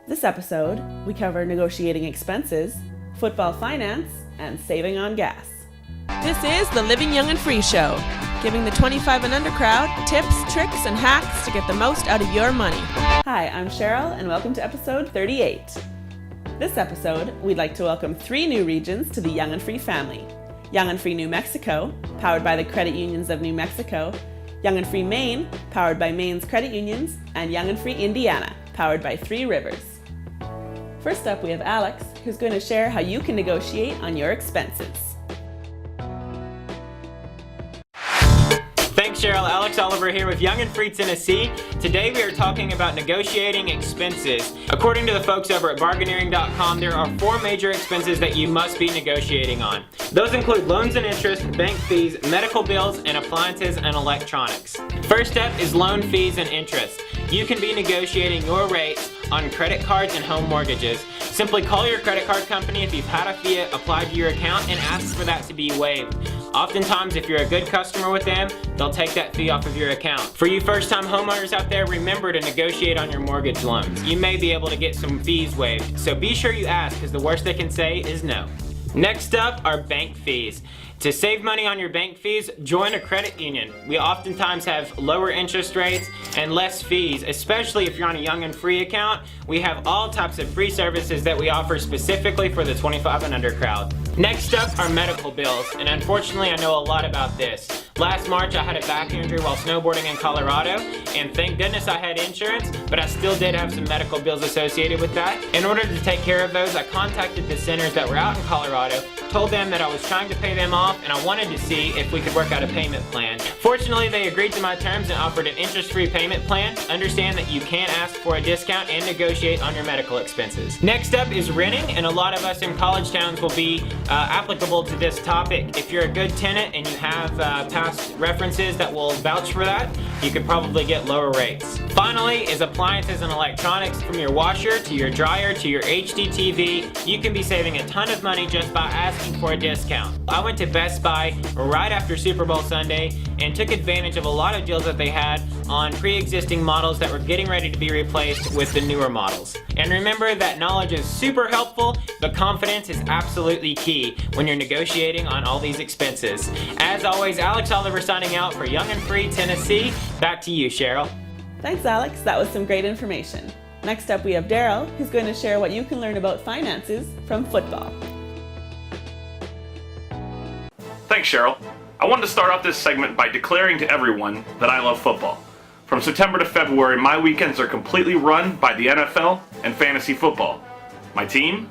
This episode, we cover negotiating expenses, football finance, and saving on gas. This is the Living Young and Free Show, giving the 25 and under crowd tips, tricks, and hacks to get the most out of your money. Hi, I'm Cheryl, and welcome to episode 38. This episode, we'd like to welcome 3 new regions to the Young and Free family. Young and Free New Mexico, powered by the credit unions of New Mexico, Young and Free Maine, powered by Maine's credit unions, and Young and Free Indiana, powered by Three Rivers. First up, we have Alex, who's going to share how you can negotiate on your expenses. Thanks, Cheryl. Alex Oliver here with Young and Free Tennessee. Today we are talking about negotiating expenses. According to the folks over at bargaineering.com, there are 4 major expenses that you must be negotiating on. Those include loans and interest, bank fees, medical bills, and appliances and electronics. First up is loan fees and interest. You can be negotiating your rates on credit cards and home mortgages. Simply call your credit card company if you've had a fee applied to your account and ask for that to be waived. Oftentimes, if you're a good customer with them, they'll take that fee off of your account. For you first-time homeowners out there, remember to negotiate on your mortgage loans. You may be able to get some fees waived, so be sure you ask, because the worst they can say is no. Next up are bank fees. To save money on your bank fees, join a credit union. We oftentimes have lower interest rates and less fees, especially if you're on a Young and Free account. We have all types of free services that we offer specifically for the 25 and under crowd. Next up are medical bills, and unfortunately I know a lot about this. Last March I had a back injury while snowboarding in Colorado, and thank goodness I had insurance, but I still did have some medical bills associated with that. In order to take care of those, I contacted the centers that were out in Colorado, told them that I was trying to pay them off, and I wanted to see if we could work out a payment plan. Fortunately, they agreed to my terms and offered an interest-free payment plan. Understand that you can ask for a discount and negotiate on your medical expenses. Next up is renting, and a lot of us in college towns will be applicable to this topic. If you're a good tenant and you have past references that will vouch for that, you could probably get lower rates. Finally is appliances and electronics. From your washer to your dryer to your HDTV, you can be saving a ton of money just by asking for a discount. I went to Best Buy right after Super Bowl Sunday and took advantage of a lot of deals that they had on pre-existing models that were getting ready to be replaced with the newer models. And remember that knowledge is super helpful, but confidence is absolutely key when you're negotiating on all these expenses. As always, Alex Oliver signing out for Young and Free Tennessee. Back to you, Cheryl. Thanks, Alex. That was some great information. Next up, we have Darryl, who's going to share what you can learn about finances from football. Thanks, Cheryl. I wanted to start off this segment by declaring to everyone that I love football. From September to February, my weekends are completely run by the NFL and fantasy football. My team?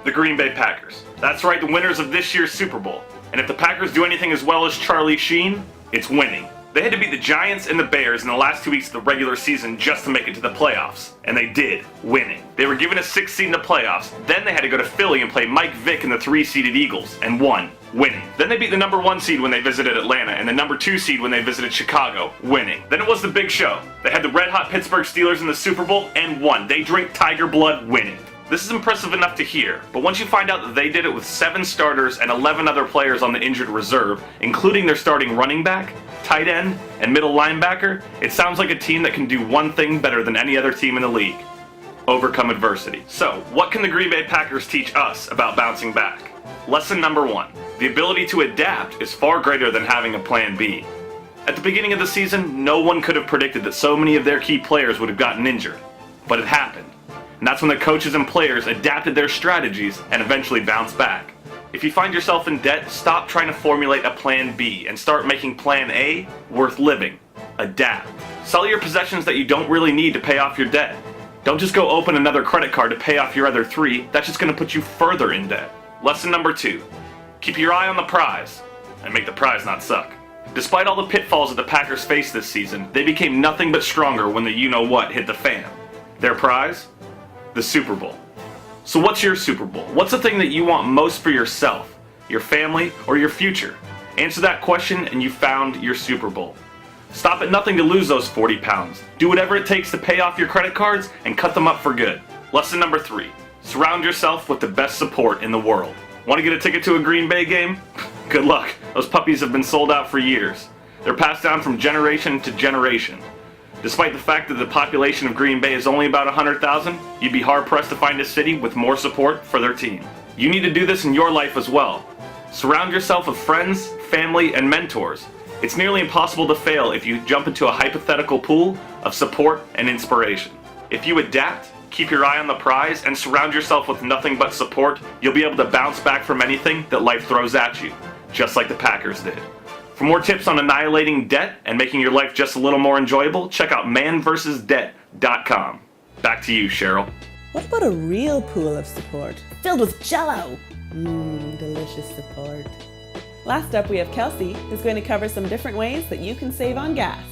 The Green Bay Packers. That's right, the winners of this year's Super Bowl. And if the Packers do anything as well as Charlie Sheen, it's winning. They had to beat the Giants and the Bears in the last 2 weeks of the regular season just to make it to the playoffs. And they did, winning. They were given a 6th seed in the playoffs. Then they had to go to Philly and play Mike Vick and the 3-seeded Eagles, and won, winning. Then they beat the number 1 seed when they visited Atlanta and the number 2 seed when they visited Chicago, winning. Then it was the big show. They had the red-hot Pittsburgh Steelers in the Super Bowl and won. They drink Tiger blood, winning. This is impressive enough to hear, but once you find out that they did it with 7 starters and 11 other players on the injured reserve, including their starting running back, tight end, and middle linebacker, it sounds like a team that can do one thing better than any other team in the league: overcome adversity. So, what can the Green Bay Packers teach us about bouncing back? Lesson number 1. The ability to adapt is far greater than having a plan B. At the beginning of the season, no one could have predicted that so many of their key players would have gotten injured, but it happened. And that's when the coaches and players adapted their strategies and eventually bounced back. If you find yourself in debt, stop trying to formulate a plan B and start making plan A worth living. Adapt. Sell your possessions that you don't really need to pay off your debt. Don't just go open another credit card to pay off your other 3. That's just going to put you further in debt. Lesson number 2. Keep your eye on the prize and make the prize not suck. Despite all the pitfalls that the Packers faced this season, they became nothing but stronger when the you-know-what hit the fan. Their prize? The Super Bowl. So what's your Super Bowl? What's the thing that you want most for yourself, your family, or your future? Answer that question and you found your Super Bowl. Stop at nothing to lose those 40 pounds. Do whatever it takes to pay off your credit cards and cut them up for good. Lesson number 3. Surround yourself with the best support in the world. Want to get a ticket to a Green Bay game? Good luck. Those puppies have been sold out for years. They're passed down from generation to generation. Despite the fact that the population of Green Bay is only about 100,000, you'd be hard-pressed to find a city with more support for their team. You need to do this in your life as well. Surround yourself with friends, family, and mentors. It's nearly impossible to fail if you jump into a hypothetical pool of support and inspiration. If you adapt, keep your eye on the prize, and surround yourself with nothing but support, you'll be able to bounce back from anything that life throws at you, just like the Packers did. For more tips on annihilating debt and making your life just a little more enjoyable, check out manversusdebt.com. Back to you, Cheryl. What about a real pool of support filled with Jell-O? Delicious support. Last up, we have Kelsey, who's going to cover some different ways that you can save on gas.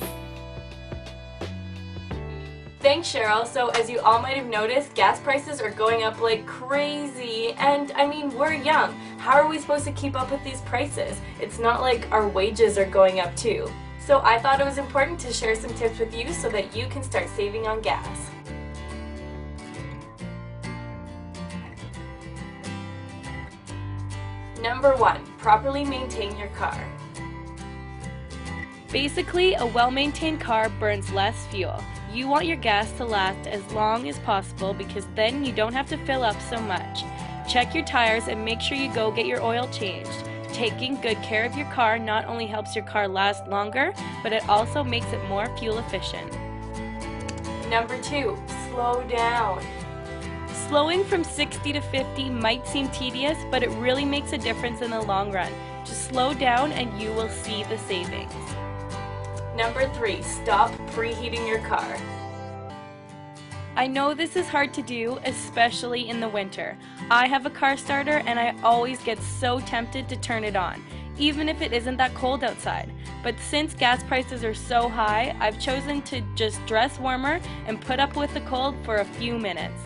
Thanks, Cheryl. So as you all might have noticed, gas prices are going up like crazy. And I mean, we're young. How are we supposed to keep up with these prices? It's not like our wages are going up too. So I thought it was important to share some tips with you so that you can start saving on gas. Number 1, properly maintain your car. Basically, a well-maintained car burns less fuel. You want your gas to last as long as possible because then you don't have to fill up so much. Check your tires and make sure you go get your oil changed. Taking good care of your car not only helps your car last longer, but it also makes it more fuel efficient. Number 2, slow down. Slowing from 60 to 50 might seem tedious, but it really makes a difference in the long run. Just slow down and you will see the savings. Number 3, stop preheating your car. I know this is hard to do, especially in the winter. I have a car starter and I always get so tempted to turn it on, even if it isn't that cold outside. But since gas prices are so high, I've chosen to just dress warmer and put up with the cold for a few minutes.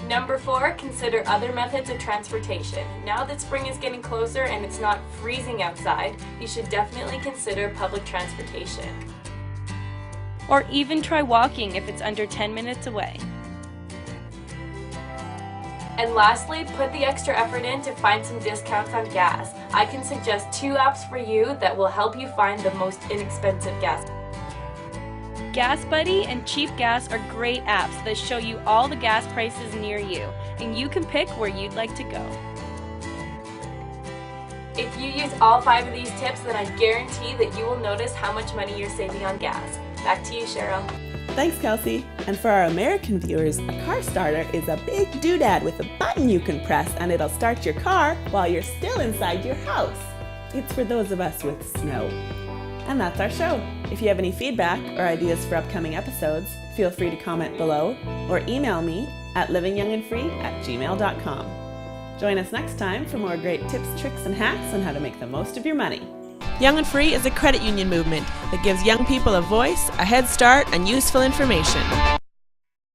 Number 4, consider other methods of transportation. Now that spring is getting closer and it's not freezing outside, you should definitely consider public transportation. Or even try walking if it's under 10 minutes away. And lastly, put the extra effort in to find some discounts on gas. I can suggest 2 apps for you that will help you find the most inexpensive gas. Gas Buddy and Cheap Gas are great apps that show you all the gas prices near you, and you can pick where you'd like to go. If you use all 5 of these tips, then I guarantee that you will notice how much money you're saving on gas. Back to you, Cheryl. Thanks, Kelsey. And for our American viewers, a car starter is a big doodad with a button you can press and it'll start your car while you're still inside your house. It's for those of us with snow. And that's our show. If you have any feedback or ideas for upcoming episodes, feel free to comment below or email me at livingyoungandfree@gmail.com. Join us next time for more great tips, tricks, and hacks on how to make the most of your money. Young and Free is a credit union movement that gives young people a voice, a head start, and useful information.